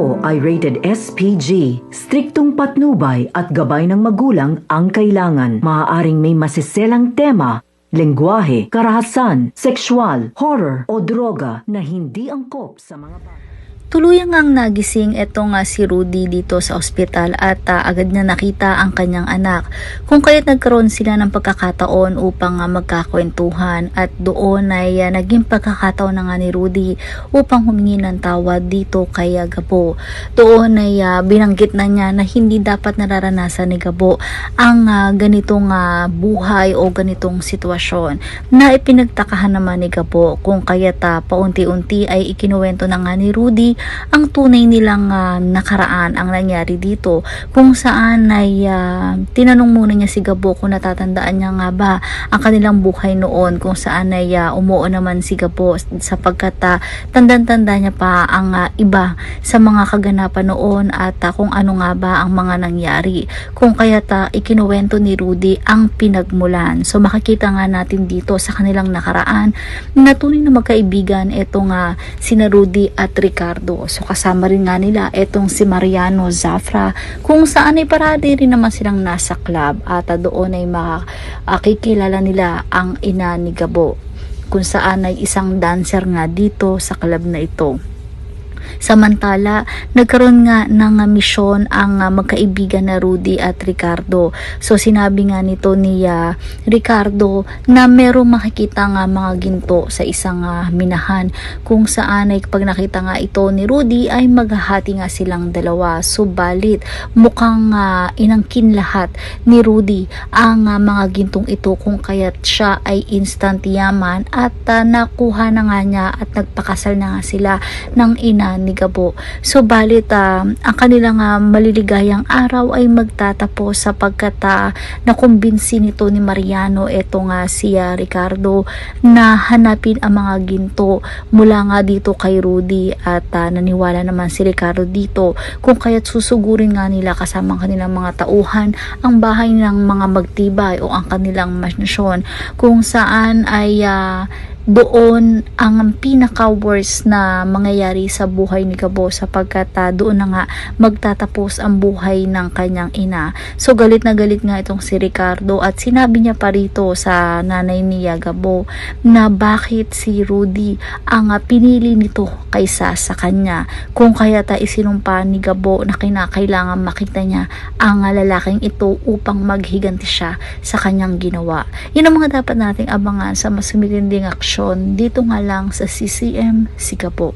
ito ay rated SPG. Striktong patnubay at gabay ng magulang ang kailangan. Maaaring may masiselang tema, lengguwahe, karahasan, sexual, horror o droga na hindi angkop sa mga bata. Tuluyang ngang nagising etong si Rudy dito sa ospital at agad na nakita ang kanyang anak. Kung kaya't nagkaroon sila ng pagkakataon upang magkakwentuhan at doon ay naging pagkakataon na nga ni Rudy upang humingi ng tawad dito kay Gabo. Doon ay binanggit na niya na hindi dapat nararanasan ni Gabo ang ganitong buhay o ganitong sitwasyon. Na ipinagtakahan naman ni Gabo kung kaya't paunti-unti ay ikinuwento na nga ni Rudy ang tunay nilang nakaraan ang nangyari dito, kung saan ay tinanong muna niya si Gabo kung natatandaan niya nga ba ang kanilang buhay noon, kung saan ay umuo naman si Gabo sapagkat tandang-tanda niya pa ang iba sa mga kaganapan noon at kung ano nga ba ang mga nangyari, kung kaya't ikinuwento ni Rudy ang pinagmulan. So makikita nga natin dito sa kanilang nakaraan na tunay na magkaibigan etong sina Rudy at Ricardo. So kasama rin nga nila etong si Mariano Zafra, kung saan ay parati rin naman silang nasa club at doon ay makikilala nila ang ina ni Gabo, kung saan ay isang dancer nga dito sa club na ito. Samantala, nagkaroon nga ng misyon ang magkaibigan na Rudy at Ricardo. So sinabi nga nito ni Ricardo na merong makikita nga mga ginto sa isang minahan, kung saan ay pag nakita nga ito ni Rudy ay maghahati nga silang dalawa. Subalit mukhang inangkin lahat ni Rudy ang mga gintong ito, kung kaya't siya ay instant yaman at nakuha na nga niya at nagpakasal na nga sila ng ina ni Gabo. So balit ang kanilang maliligayang araw ay magtatapos sapagkat nakumbinsi nito ni Mariano eto nga si Ricardo na hanapin ang mga ginto mula nga dito kay Rudy at naniwala naman si Ricardo dito, kung kaya't susugurin nga nila kasama ang kanilang mga tauhan ang bahay ng mga magtibay o ang kanilang mansyon, kung saan ay doon ang pinaka-worst na mangyayari sa buhay ni Gabo sapagkat doon na nga magtatapos ang buhay ng kanyang ina. So galit na galit nga itong si Ricardo at sinabi niya pa rito sa nanay ni Gabo na bakit si Rudy ang pinili nito kaysa sa kanya, kung kaya isinumpa ni Gabo na kinakailangan makita niya ang lalaking ito upang maghiganti siya sa kanyang ginawa. Yun ang mga dapat nating abangan sa mas matinding aksyon dito nga lang sa CCM si Gabo.